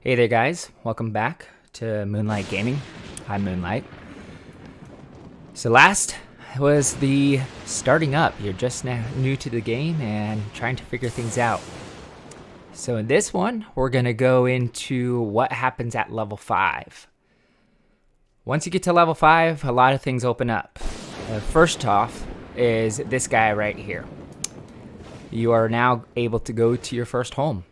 Hey there guys, welcome back to Moonlight Gaming. I'm Moonlight. So last was the starting up. You're just now new to the game and trying to figure things out. So in this one, we're gonna go into what happens at level 5. Once you get to level 5, a lot of things open up. First off is this guy right here. You are now able to go to your first home.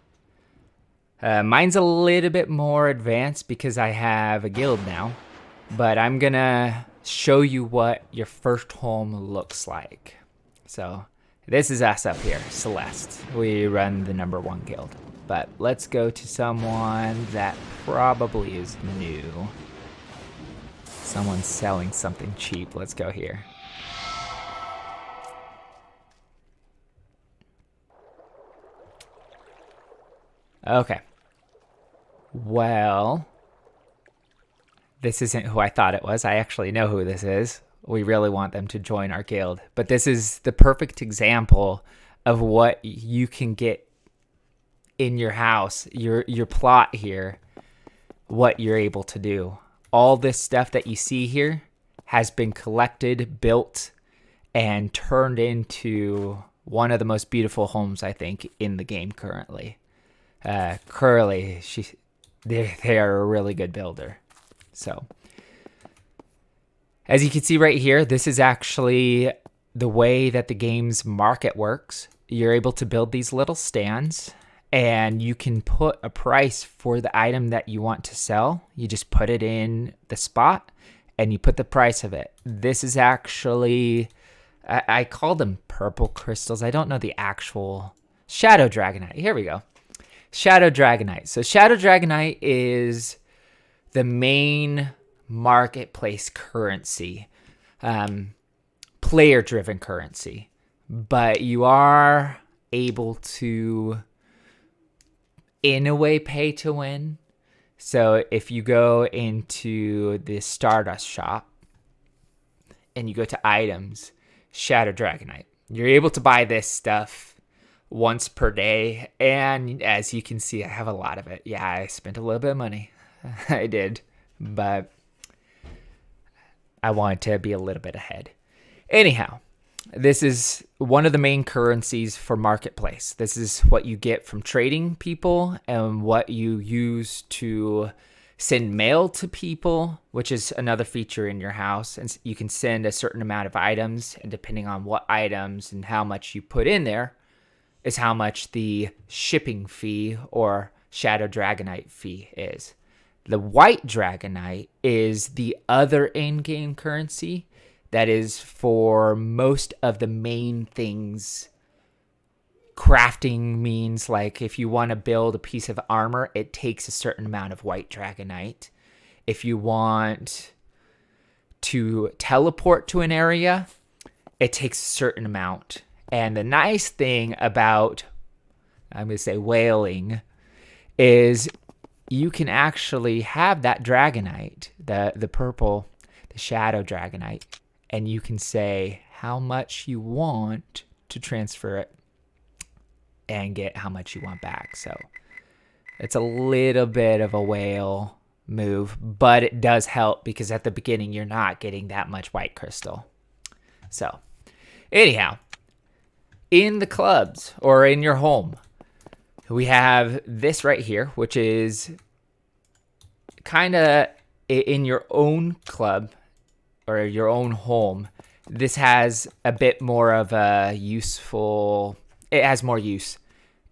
Mine's a little bit more advanced because I have a guild now, but I'm gonna show you what your first home looks like. So this is us up here, Celeste. We run the #1 guild, but let's go to someone that probably is new. Someone's selling something cheap. Let's go here. Okay. Well, this isn't who I thought it was. I actually know who this is. We really want them to join our guild. But this is the perfect example of what you can get in your house, your plot here, what you're able to do. All this stuff that you see here has been collected, built, and turned into one of the most beautiful homes, I think, in the game currently. Curly, they are a really good builder. So as you can see right here, this is actually the way that the game's market works. You're able to build these little stands and you can put a price for the item that you want to sell. You just put it in the spot and you put the price of it. This is actually, I call them purple crystals. I don't know the actual Shadow Dragonite. Here we go. Shadow Dragonite. So Shadow Dragonite is the main marketplace currency, player-driven currency. But you are able to, in a way, pay to win. So if you go into the Stardust shop and you go to items, Shadow Dragonite, you're able to buy this stuff once per day, and as you can see, I have a lot of it. Yeah, I spent a little bit of money. I did, but I wanted to be a little bit ahead. Anyhow, this is one of the main currencies for marketplace. This is what you get from trading people and what you use to send mail to people, which is another feature in your house. And you can send a certain amount of items, and depending on what items and how much you put in there is how much the shipping fee or Shadow Dragonite fee is. The White Dragonite is the other in-game currency that is for most of the main things. Crafting means, like, if you want to build a piece of armor, it takes a certain amount of White Dragonite. If you want to teleport to an area, it takes a certain amount. And the nice thing about, I'm going to say, whaling, is you can actually have that Dragonite, the purple, the Shadow Dragonite, and you can say how much you want to transfer it and get how much you want back. So it's a little bit of a whale move, but it does help because at the beginning you're not getting that much white crystal. So anyhow, in the clubs or in your home, we have this right here, which is kind of in your own club or your own home. This has a bit more of a useful, it has more use.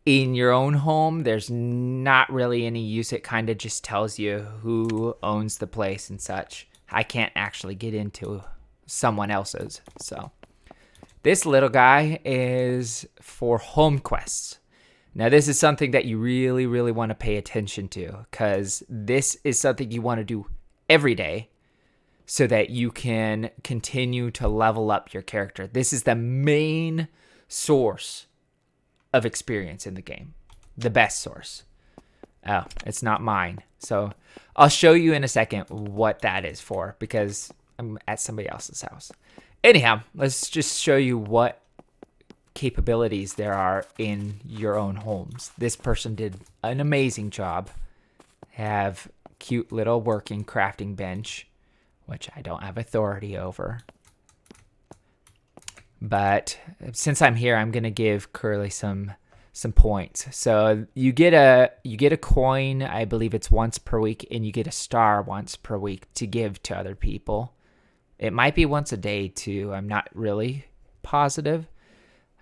In your own home, there's not really any use. It kind of just tells you who owns the place and such. I can't actually get into someone else's, so. This little guy is for home quests. Now, this is something that you really, really want to pay attention to because this is something you want to do every day so that you can continue to level up your character. This is the main source of experience in the game, the best source. Oh, it's not mine. So I'll show you in a second what that is for because I'm at somebody else's house. Anyhow, let's just show you what capabilities there are in your own homes. This person did an amazing job. have cute little working crafting bench, which I don't have authority over. But since I'm here, I'm gonna give Curly some points. So you get a coin, I believe it's once per week, and you get a star once per week to give to other people. It might be once a day too. I'm not really positive.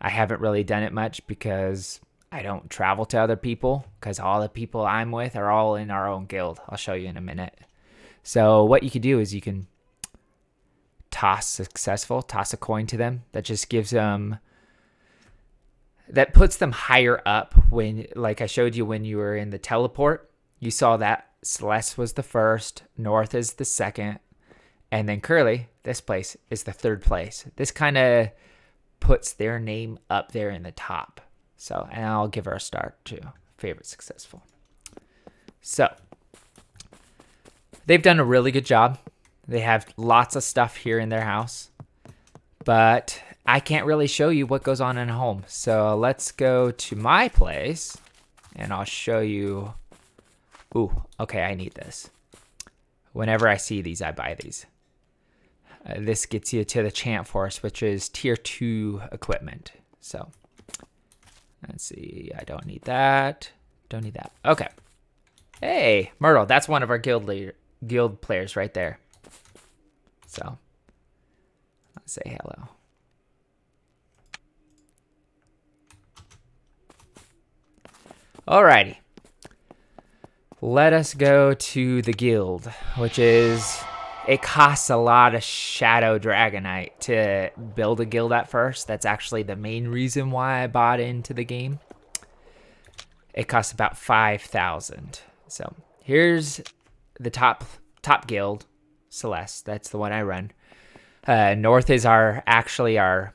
I haven't really done it much because I don't travel to other people, because all the people I'm with are all in our own guild. I'll show you in a minute. So what you can do is you can toss a coin to them. That just gives them, that puts them higher up. When, like I showed you when you were in the teleport, you saw that Celeste was the first, North is the second, and then Curly, this place, is the third place. This kind of puts their name up there in the top. So, and I'll give her a star too. Favorite successful. So, they've done a really good job. They have lots of stuff here in their house, but I can't really show you what goes on in a home. So let's go to my place and I'll show you. Ooh, okay, I need this. Whenever I see these, I buy these. This gets you to the Chant Force, which is tier 2 equipment. So let's see. I don't need that. Don't need that. Okay. Hey, Myrtle. That's one of our guild players right there. So let's say hello. Alrighty. Let us go to the guild, which is, it costs a lot of Shadow Dragonite to build a guild at first. That's actually the main reason why I bought into the game. It costs about 5,000. So here's the top guild, Celeste. That's the one I run. North is actually our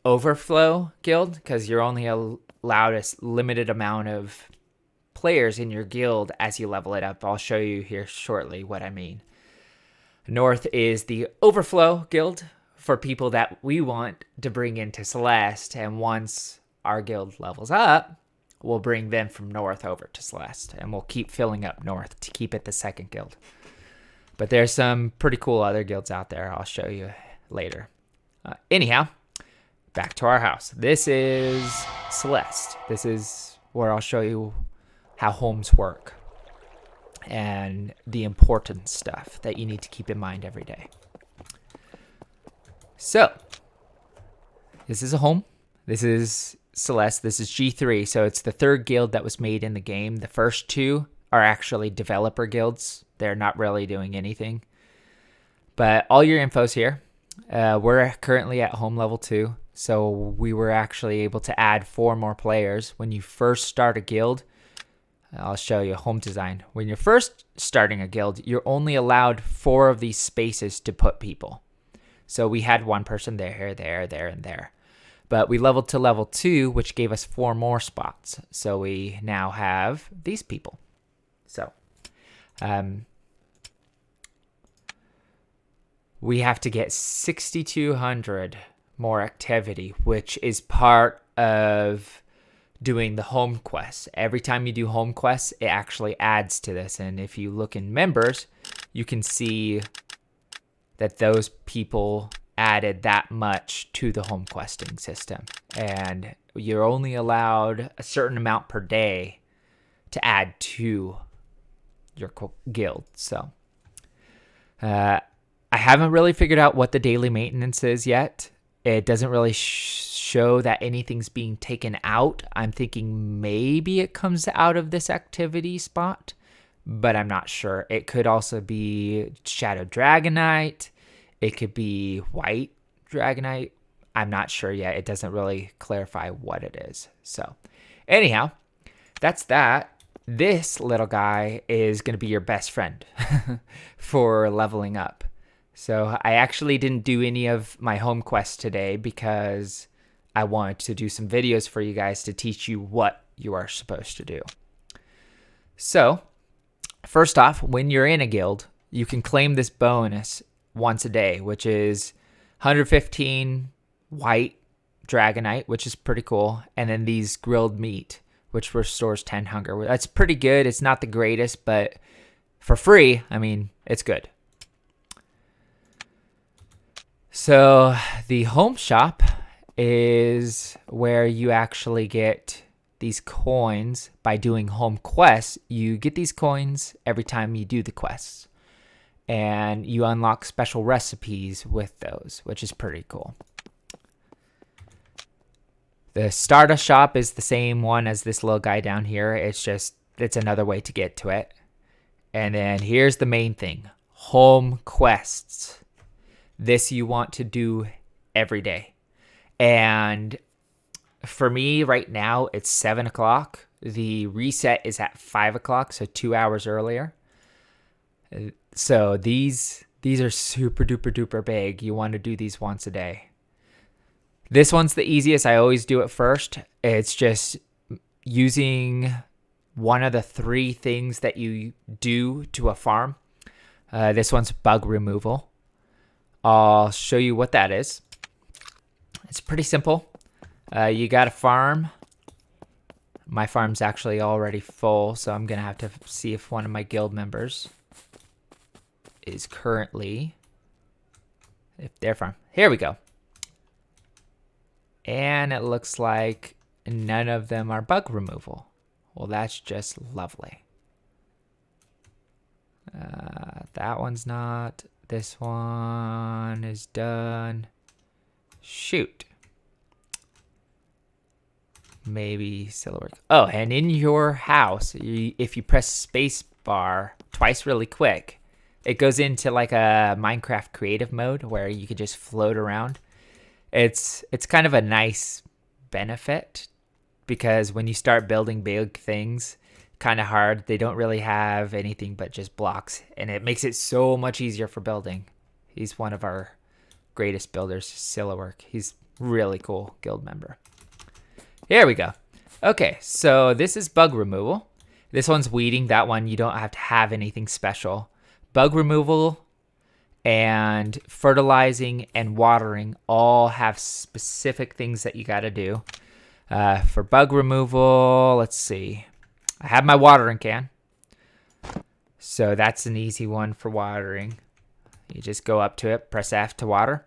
overflow guild, because you're only allowed a limited amount of players in your guild as you level it up. I'll show you here shortly what I mean. North is the overflow guild for people that we want to bring into Celeste, and once our guild levels up, we'll bring them from North over to Celeste, and we'll keep filling up North to keep it the second guild. But there's some pretty cool other guilds out there. I'll show you later. Anyhow, back to our house. This is Celeste. This is where I'll show you how homes work and the important stuff that you need to keep in mind every day. So, this is a home. This is Celeste. This is G3. So it's the third guild that was made in the game. The first two are actually developer guilds. They're not really doing anything. But all your info's here. We're currently at home level 2. So we were actually able to add 4 more players. When you first start a guild, I'll show you home design. When you're first starting a guild, you're only allowed 4 of these spaces to put people. So we had 1 person there, there, there, and there. But we leveled to level 2, which gave us 4 more spots. So we now have these people. So we have to get 6,200 more activity, which is part of doing the home quests. Every time you do home quests, it actually adds to this. And if you look in members, you can see that those people added that much to the home questing system. And you're only allowed a certain amount per day to add to your guild. So I haven't really figured out what the daily maintenance is yet. It doesn't really show that anything's being taken out. I'm thinking maybe it comes out of this activity spot, but I'm not sure. It could also be Shadow Dragonite. It could be White Dragonite. I'm not sure yet. It doesn't really clarify what it is. So anyhow, that's that. This little guy is going to be your best friend for leveling up. So I actually didn't do any of my home quests today because I wanted to do some videos for you guys to teach you what you are supposed to do. So first off, when you're in a guild, you can claim this bonus once a day, which is 115 white dragonite, which is pretty cool. And then these grilled meat, which restores 10 hunger. That's pretty good. It's not the greatest, but for free, I mean, it's good. So the home shop is where you actually get these coins by doing home quests. You get these coins every time you do the quests, and you unlock special recipes with those, which is pretty cool. The Stardust shop is the same one as this little guy down here. It's another way to get to it. And then here's the main thing, home quests. This you want to do every day. And for me right now, it's 7 o'clock. The reset is at 5 o'clock, so 2 hours earlier. So these are super duper duper big. You want to do these once a day. This one's the easiest. I always do it first. It's just using one of the 3 things that you do to a farm. This one's bug removal. I'll show you what that is. It's pretty simple. You got a farm. My farm's actually already full, so I'm going to have to see if one of my guild members is currently... if their farm. Here we go. And it looks like none of them are bug removal. Well, that's just lovely. That one's not. This one is done. Shoot. Maybe Silverwork. Oh, and in your house, if you press space bar twice really quick, it goes into like a Minecraft creative mode where you could just float around. It's kind of a nice benefit because when you start building big things, kind of hard, they don't really have anything but just blocks, and it makes it so much easier for building. He's one of our greatest builders, Silverwork. He's really cool guild member. Here we go. Okay, so this is bug removal. This one's weeding. That one you don't have to have anything special. Bug removal and fertilizing and watering all have specific things that you got to do. For bug removal, let's see. I have my watering can. So that's an easy one for watering. You just go up to it, press F to water.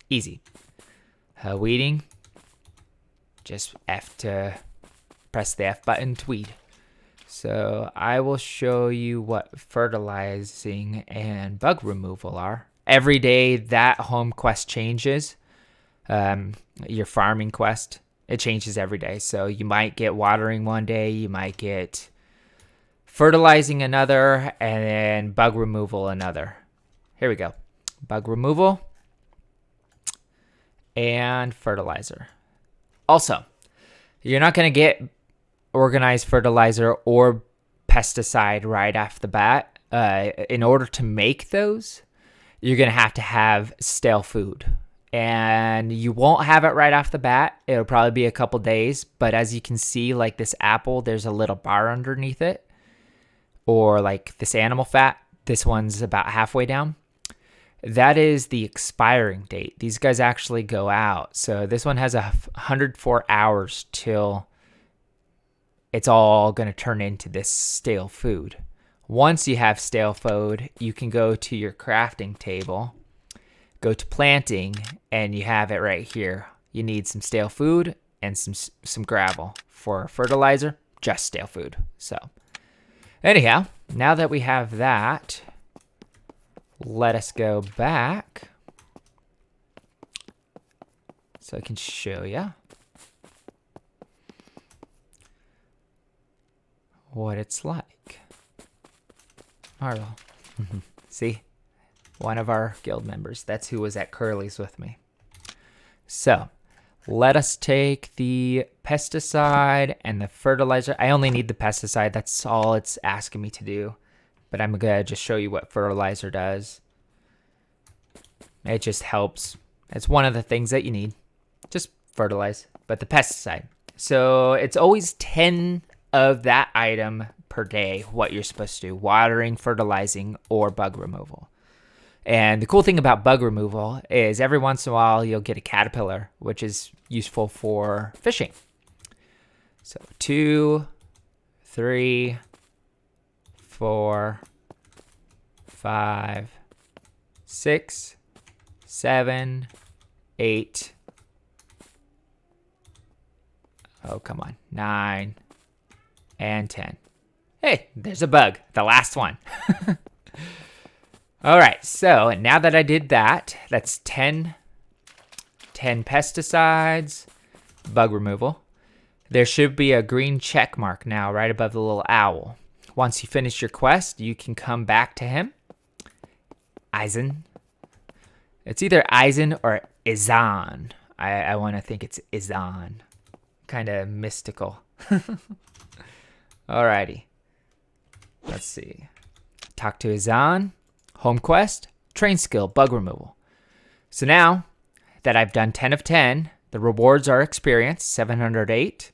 Easy. Weeding. Just F to press the F button to weed. So I will show you what fertilizing and bug removal are. Every day that home quest changes. Your farming quest, it changes every day. So you might get watering one day, you might get fertilizing another, and then bug removal another. Here we go. Bug removal and fertilizer. Also, you're not going to get organized fertilizer or pesticide right off the bat. In order to make those, you're going to have stale food. And you won't have it right off the bat. It'll probably be a couple days. But as you can see, like this apple, there's a little bar underneath it. Or like this animal fat. This one's about halfway down. That is the expiring date. These guys actually go out. So this one has 104 hours till it's all going to turn into this stale food. Once you have stale food, you can go to your crafting table, go to planting, and you have it right here. You need some stale food and some gravel. For fertilizer, just stale food. So anyhow, now that we have that, let us go back so I can show you what it's like. Marvel. See? One of our guild members. That's who was at Curly's with me. So, let us take the pesticide and the fertilizer. I only need the pesticide. That's all it's asking me to do. But I'm going to just show you what fertilizer does. It just helps. It's one of the things that you need. Just fertilize. But the pesticide. So it's always 10 of that item per day, what you're supposed to do. Watering, fertilizing, or bug removal. And the cool thing about bug removal is every once in a while you'll get a caterpillar, which is useful for fishing. So 2, 3, 4, 5, 6, 7, 8. Oh, come on. 9 and 10. Hey, there's a bug. The last one. All right. So now that I did that, that's 10 pesticides, bug removal. There should be a green check mark now right above the little owl. Once you finish your quest, you can come back to him. Eisen. It's either Eisen or Izan. I want to think it's Izan. Kind of mystical. Alrighty. Let's see. Talk to Izan. Home quest. Train skill. Bug removal. So now that I've done 10 of 10, the rewards are experience. 708.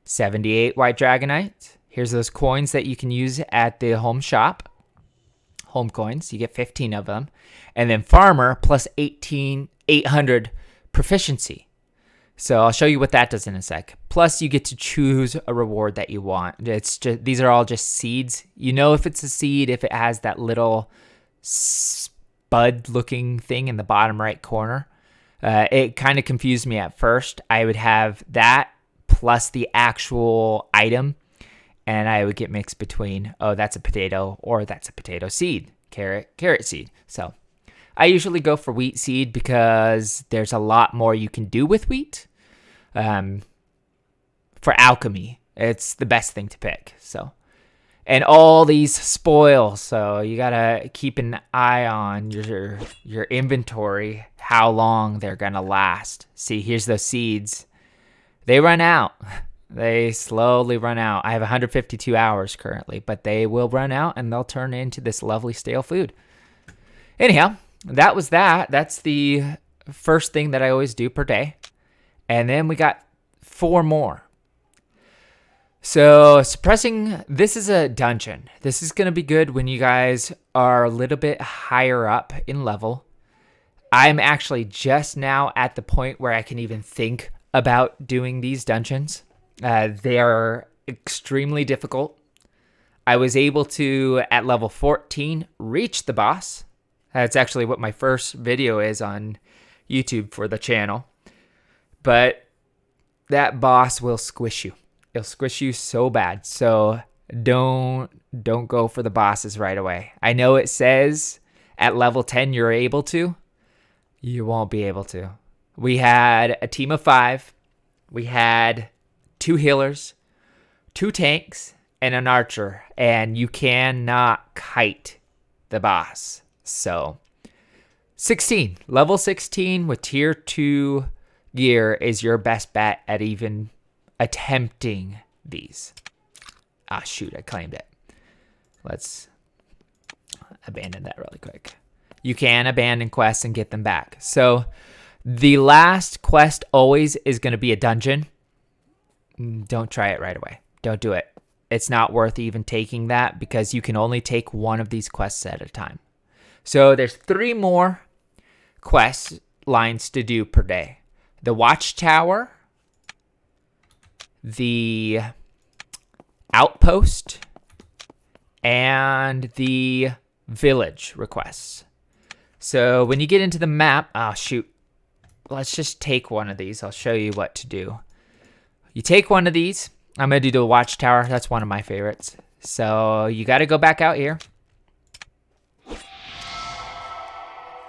78 white dragonite. Here's those coins that you can use at the home shop. Home coins. You get 15 of them. And then farmer plus 800 proficiency. So I'll show you what that does in a sec. Plus you get to choose a reward that you want. It's just, these are all just seeds. You know if it's a seed if it has that little spud looking thing in the bottom right corner. It kind of confused me at first. I would have that plus the actual item, and I would get mixed between, oh, that's a potato or that's a potato seed, carrot seed. So I usually go for wheat seed because there's a lot more you can do with wheat. For alchemy, it's the best thing to pick. So, and all these spoil, so you gotta keep an eye on your inventory, how long they're gonna last. See, here's those seeds. They run out. They slowly run out. I have 152 hours currently, but they will run out and they'll turn into this lovely stale food. Anyhow, that was that. That's the first thing that I always do per day. And then we got 4 more. So suppressing, this is a dungeon. This is going to be good when you guys are a little bit higher up in level. I'm actually just now at the point where I can even think about doing these dungeons. They are extremely difficult. I was able to, at level 14, reach the boss. That's actually what my first video is on YouTube for the channel. But that boss will squish you. It'll squish you so bad. So don't go for the bosses right away. I know it says at level 10 you're able to. You won't be able to. We had a team of 5. We had 2 healers, 2 tanks, and an archer. And you cannot kite the boss. So 16. Level 16 with tier 2 gear is your best bet at even attempting these. Ah, shoot, I claimed it. Let's abandon that really quick. You can abandon quests and get them back. So the last quest always is going to be a dungeon. Don't try it right away. Don't do it. It's not worth even taking that because you can only take one of these quests at a time. So there's 3 more quest lines to do per day. The Watchtower, the Outpost, and the Village requests. So when you get into the map, oh shoot, let's just take one of these. I'll show you what to do. You take one of these. I'm going to do the Watchtower. That's one of my favorites. So you got to go back out here.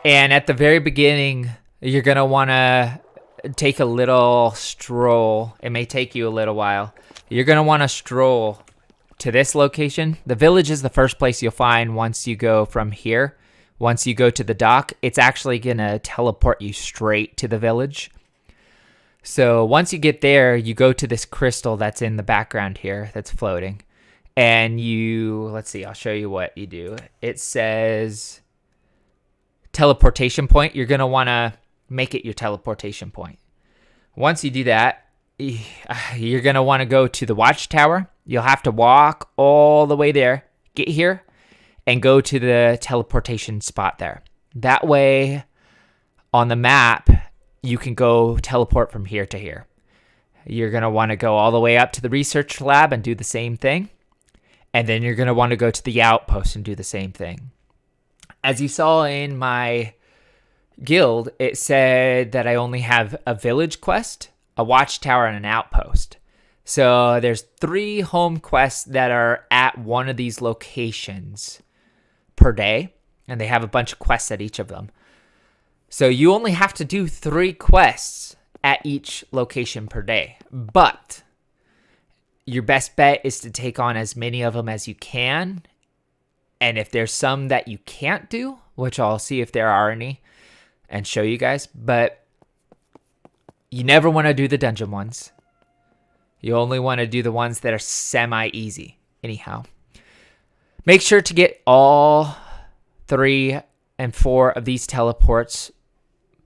And at the very beginning, you're going to want to take a little stroll. It may take you a little while. You're going to want to stroll to this location. The village is the first place you'll find once you go from here. Once you go to the dock, it's actually going to teleport you straight to the village. So once you get there, you go to this crystal that's in the background here that's floating. And you, let's see, I'll show you what you do. It says teleportation point. You're going to want to make it your teleportation point. Once you do that, you're going to want to go to the Watchtower. You'll have to walk all the way there, get here, and go to the teleportation spot there. That way, on the map, you can go teleport from here to here. You're going to want to go all the way up to the research lab and do the same thing. And then you're going to want to go to the outpost and do the same thing. As you saw in my guild, it said that I only have a village quest, a watchtower, and an outpost. So there's 3 home quests that are at one of these locations per day. And they have a bunch of quests at each of them. So you only have to do 3 quests at each location per day. But your best bet is to take on as many of them as you can. And if there's some that you can't do, which I'll see if there are any and show you guys, but you never want to do the dungeon ones. You only want to do the ones that are semi-easy. Anyhow, make sure to get all 3 and 4 of these teleports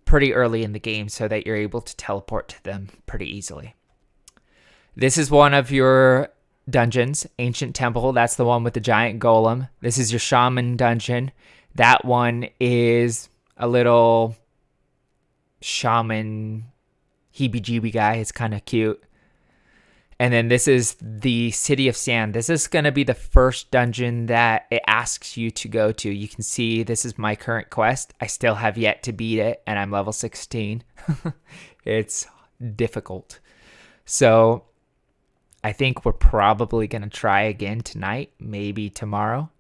pretty early in the game so that you're able to teleport to them pretty easily. This is one of your dungeons, Ancient Temple. That's the one with the giant golem. This is your Shaman dungeon. That one is a little shaman heebie-jeebie guy. It's kind of cute. And then this is the City of Sand. This is going to be the first dungeon that it asks you to go to. You can see this is my current quest. I still have yet to beat it, and I'm level 16. It's difficult. So I think we're probably going to try again tonight, maybe tomorrow.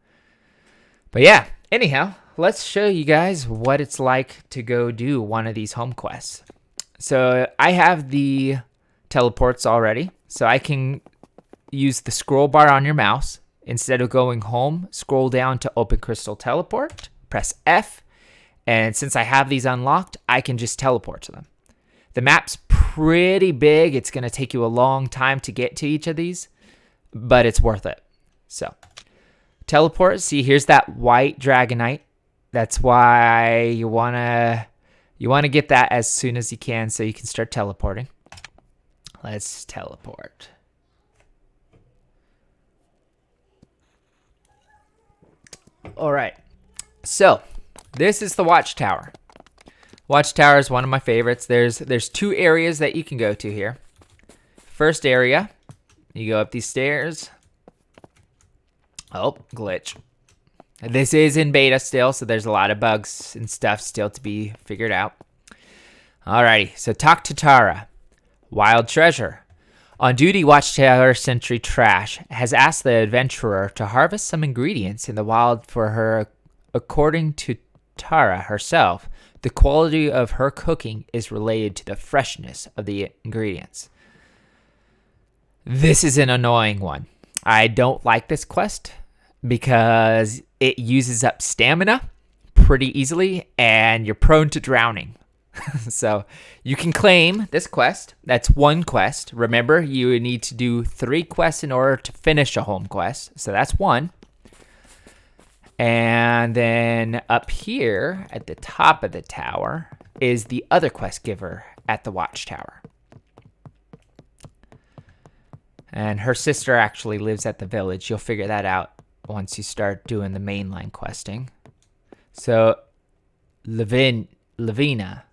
But yeah, anyhow, let's show you guys what it's like to go do one of these home quests. So I have the teleports already. So I can use the scroll bar on your mouse. Instead of going home, scroll down to open crystal teleport, press F, and since I have these unlocked, I can just teleport to them. The map's pretty big. It's going to take you a long time to get to each of these, but it's worth it. So teleport. See, here's that white Dragonite. That's why you want to get that as soon as you can so you can start teleporting. Let's teleport. All right. So this is the watchtower. Watchtower is one of my favorites. There's 2 areas that you can go to here. First area, you go up these stairs. Oh, glitch. This is in beta still, so there's a lot of bugs and stuff still to be figured out. Alrighty, so talk to Tara. Wild treasure. On duty, Watchtower Sentry Trash has asked the adventurer to harvest some ingredients in the wild for her. According to Tara herself, the quality of her cooking is related to the freshness of the ingredients. This is an annoying one. I don't like this quest because it uses up stamina pretty easily and you're prone to drowning. So you can claim this quest. That's one quest. Remember, you need to do 3 quests in order to finish a home quest. So that's 1. And then up here at the top of the tower is the other quest giver at the watchtower. And her sister actually lives at the village. You'll figure that out once you start doing the mainline questing. So Lavina.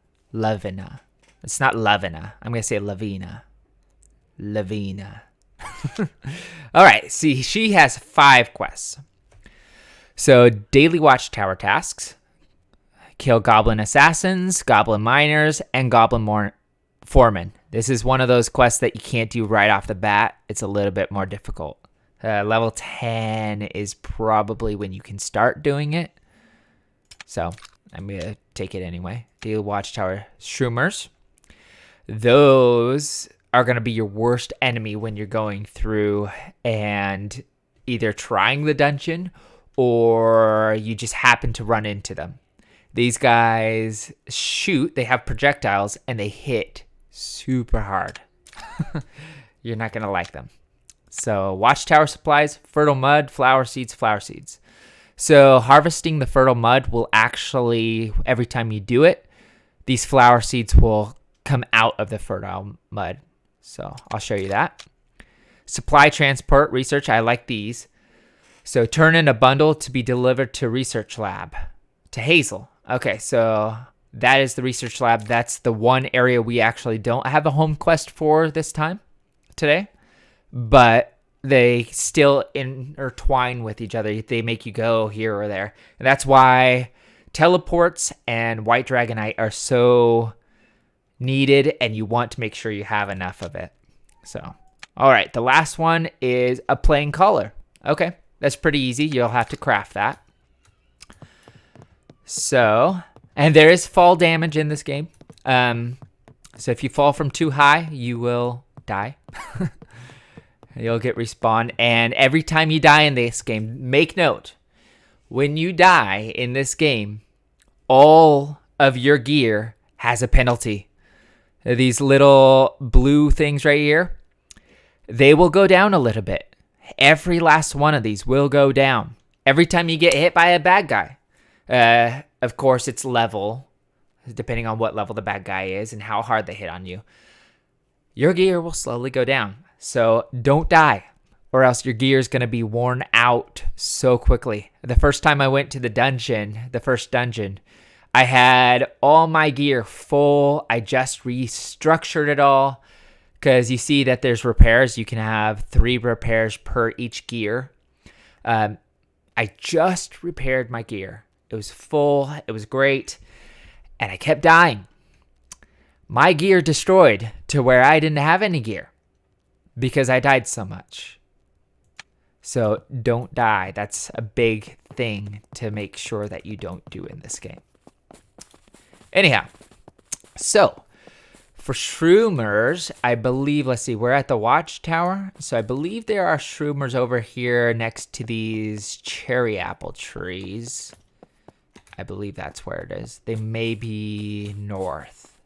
It's not Lavina. I'm going to say Lavina. All right. See, she has 5 quests. So daily watchtower tasks. Kill goblin assassins, goblin miners, and goblin foremen. This is one of those quests that you can't do right off the bat. It's a little bit more difficult. Level 10 is probably when you can start doing it. So I'm going to take it anyway. Daily watchtower shroomers. Those are going to be your worst enemy when you're going through and either trying the dungeon or you just happen to run into them. These guys shoot, they have projectiles, and they hit super hard. You're not going to like them. So watchtower supplies, fertile mud, flower seeds. So harvesting the fertile mud will actually, every time you do it, these flower seeds will come out of the fertile mud. So I'll show you that. Supply transport research, I like these. So turn in a bundle to be delivered to research lab. To Hazel. Okay, so that is the research lab. That's the one area we actually don't have a home quest for this time today, but they still intertwine with each other. They make you go here or there. And that's why teleports and white dragonite are so needed, and you want to make sure you have enough of it. So, all right, the last one is a plain collar. Okay, that's pretty easy. You'll have to craft that. So, and there is fall damage in this game. So if you fall from too high, you will die. You'll get respawned. And every time you die in this game, make note, when you die in this game, all of your gear has a penalty. These little blue things right here, they will go down a little bit. Every last one of these will go down. Every time you get hit by a bad guy. Of course, it's level, depending on what level the bad guy is and how hard they hit on you. Your gear will slowly go down. So don't die, or else your gear is going to be worn out so quickly. The first time I went to the first dungeon, I had all my gear full. I just restructured it all because you see that there's repairs. You can have 3 repairs per each gear. I just repaired my gear. It was full. It was great. And I kept dying. My gear destroyed to where I didn't have any gear because I died so much. So don't die. That's a big thing to make sure that you don't do in this game. Anyhow, so for shroomers, I believe, let's see, we're at the watchtower. So I believe there are shroomers over here next to these cherry apple trees. I believe that's where it is. They may be north.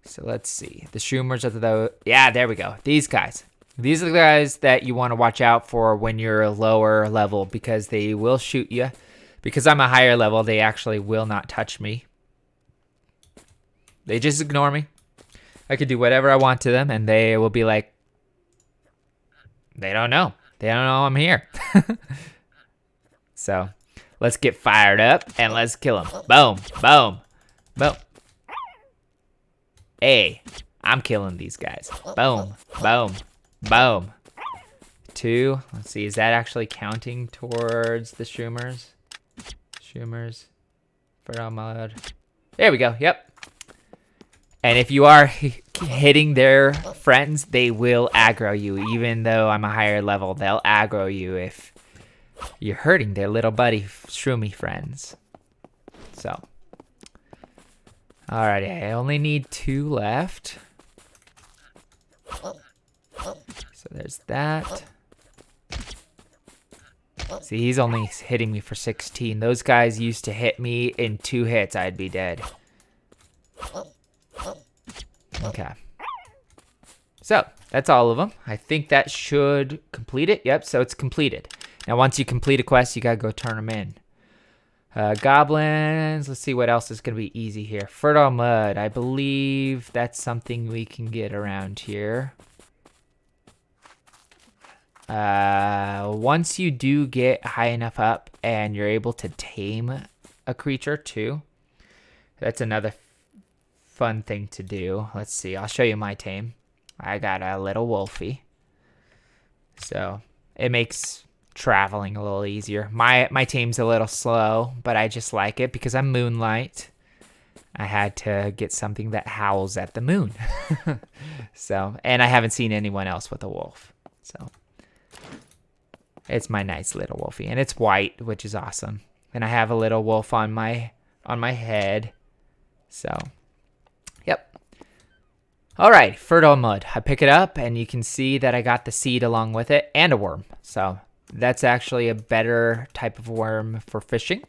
So let's see. The shroomers are the, yeah, there we go. These guys. These are the guys that you want to watch out for when you're a lower level because they will shoot you. Because I'm a higher level, they actually will not touch me. They just ignore me. I could do whatever I want to them, and they will be like, they don't know. They don't know I'm here. So, let's get fired up, and let's kill them. Boom, boom, boom. Hey, I'm killing these guys. Boom, boom, boom. 2. Let's see, is that actually counting towards the shroomers? Shroomers. Fertile mode. There we go, yep. And if you are hitting their friends, they will aggro you. Even though I'm a higher level, they'll aggro you if you're hurting their little buddy shroomy friends. So. Alrighty, I only need 2 left. So there's that. See, he's only hitting me for 16. Those guys used to hit me in 2 hits. I'd be dead. Okay. So, that's all of them. I think that should complete it. Yep, so it's completed. Now, once you complete a quest, you gotta go turn them in. Goblins. Let's see what else is gonna be easy here. Fertile mud. I believe that's something we can get around here. Once you do get high enough up and you're able to tame a creature too, that's another fun thing to do. Let's see. I'll show you my tame. I got a little wolfie. So it makes traveling a little easier. My tame's a little slow, but I just like it because I'm Moonlight. I had to get something that howls at the moon. So, and I haven't seen anyone else with a wolf. So it's my nice little wolfie, and it's white, which is awesome. And I have a little wolf on my head. So yep. All right, fertile mud. I pick it up, and you can see that I got the seed along with it and a worm. So that's actually a better type of worm for fishing.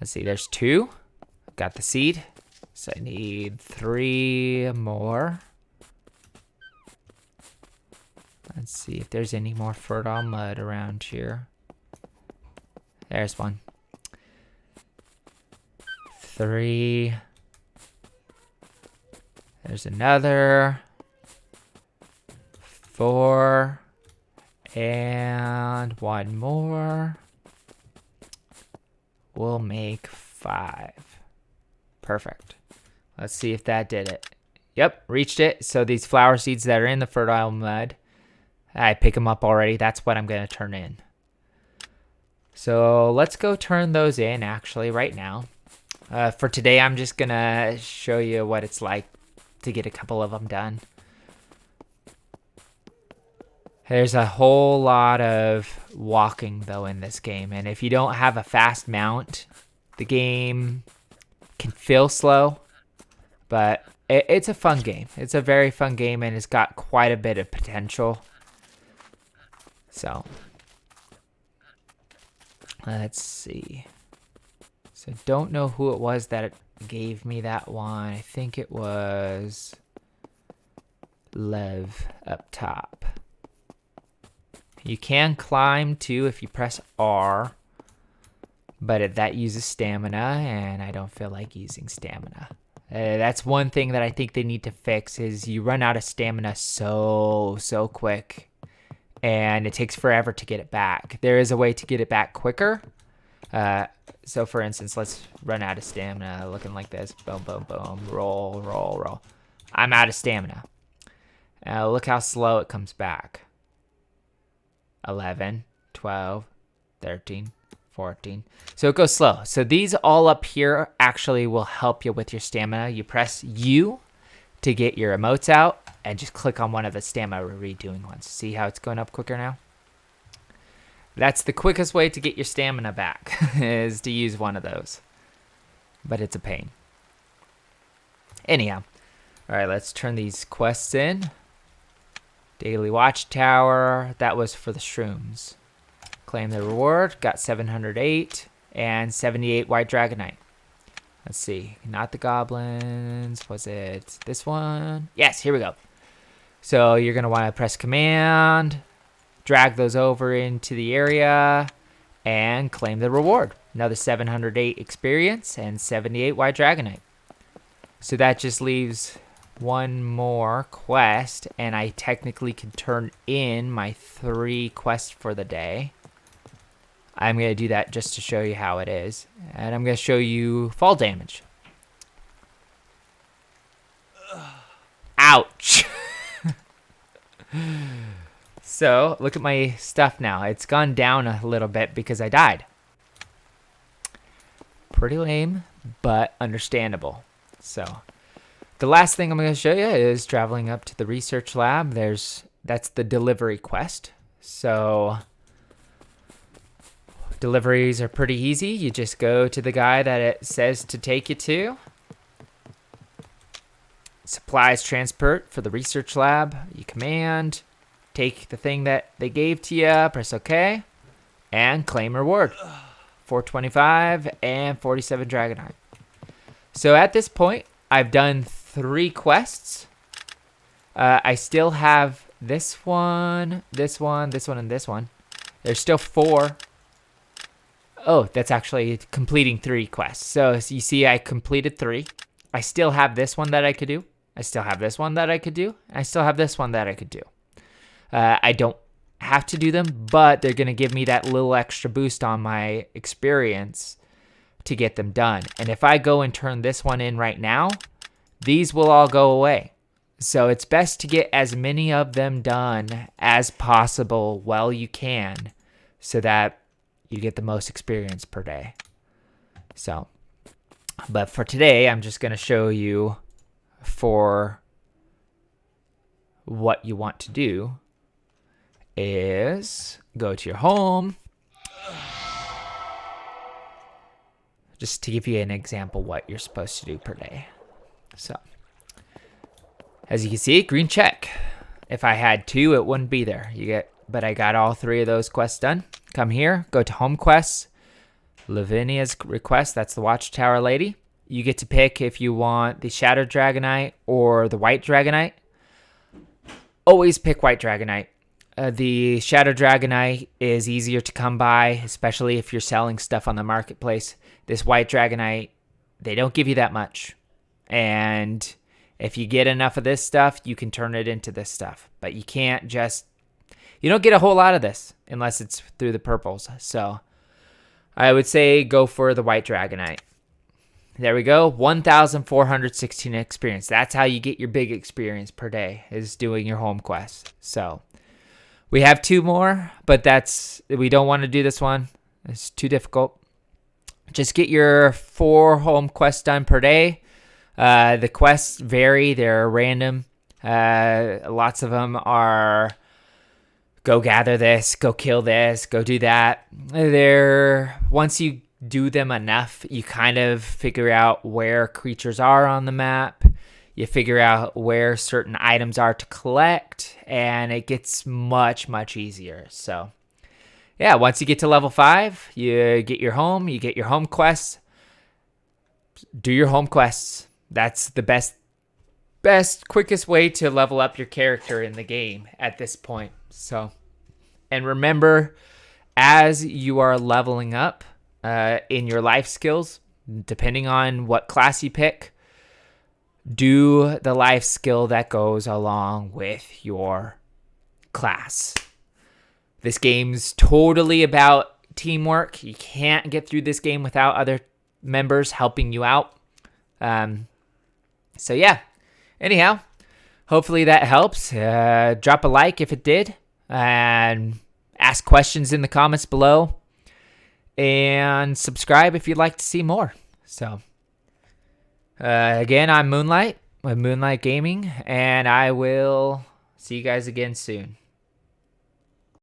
Let's see, there's 2. Got the seed. So I need 3 more. Let's see if there's any more fertile mud around here. There's 1. 3. There's another. 4. And 1 more. We'll make 5. Perfect. Let's see if that did it. Yep, reached it. So these flower seeds that are in the fertile mud, I pick them up already. That's what I'm going to turn in. So let's go turn those in actually right now. For today, I'm just going to show you what it's like to get a couple of them done. There's a whole lot of walking, though, in this game. And if you don't have a fast mount, the game can feel slow. But it's a fun game. It's a very fun game, and it's got quite a bit of potential. So, let's see. So, don't know who it was that gave me that one. I think it was Lev up top. You can climb too if you press R, but that uses stamina, and I don't feel like using stamina. That's one thing that I think they need to fix is you run out of stamina so quick, and it takes forever to get it back. There is a way to get it back quicker. So for instance, let's run out of stamina looking like this. Boom, boom, boom. Roll, roll, roll. I'm out of stamina. Look how slow it comes back. 11, 12, 13, 14. So it goes slow. So these all up here actually will help you with your stamina. You press U to get your emotes out and just click on one of the stamina redoing ones. See how it's going up quicker now? That's the quickest way to get your stamina back is to use one of those. But it's a pain. Anyhow. All right, let's turn these quests in. Daily Watchtower, that was for the shrooms. Claim the reward, got 708 and 78 White Dragonite. Let's see, not the goblins. Was it this one? Yes, here we go. So you're going to want to press command, drag those over into the area, and claim the reward. Another 708 experience and 78 White Dragonite. So that just leaves one more quest, and I technically can turn in my 3 quests for the day. I'm going to do that just to show you how it is. And I'm going to show you fall damage. Ouch! So, look at my stuff now. It's gone down a little bit because I died. Pretty lame, but understandable. So, the last thing I'm going to show you is traveling up to the research lab. That's the delivery quest. So deliveries are pretty easy. You just go to the guy that it says to take you to. Supplies transport for the research lab. You command, take the thing that they gave to you, press OK, and claim reward. 425 and 47 Dragonite. So at this point, I've done 3 quests. I still have this one, this one, this one, and this one. There's still 4. Oh, that's actually completing 3 quests. So you see I completed 3. I still have this one that I could do. I still have this one that I could do. I still have this one that I could do. I don't have to do them, but they're going to give me that little extra boost on my experience to get them done. And if I go and turn this one in right now, these will all go away. So it's best to get as many of them done as possible while you can so that you get the most experience per day. So, but for today, I'm just going to show you for what you want to do is go to your home. Just to give you an example what you're supposed to do per day. So, as you can see, green check. If I had 2, it wouldn't be there. But I got all 3 of those quests done. Come here, go to home quests. Lavinia's request, that's the Watchtower lady. You get to pick if you want the Shadow Dragonite or the White Dragonite. Always pick White Dragonite. The Shadow Dragonite is easier to come by, especially if you're selling stuff on the marketplace. This White Dragonite, they don't give you that much. And if you get enough of this stuff, you can turn it into this stuff. But you can't you don't get a whole lot of this unless it's through the purples. So I would say go for the White Dragonite. There we go. 1,416 experience. That's how you get your big experience per day, is doing your home quest. So we have 2 more, but we don't want to do this one. It's too difficult. Just get your 4 home quests done per day. The quests vary. They're random. Lots of them are go gather this, go kill this, go do that. Once you do them enough, you kind of figure out where creatures are on the map. You figure out where certain items are to collect, and it gets much, much easier. So yeah, once you get to level 5, you get your home quests. Do your home quests. That's the best, quickest way to level up your character in the game at this point. So, and remember, as you are leveling up in your life skills, depending on what class you pick, do the life skill that goes along with your class. This game's totally about teamwork. You can't get through this game without other members helping you out. So yeah, anyhow, hopefully that helps. Drop a like if it did, and ask questions in the comments below, and subscribe if you'd like to see more. So again, I'm Moonlight with Moonlight Gaming, and I will see you guys again soon.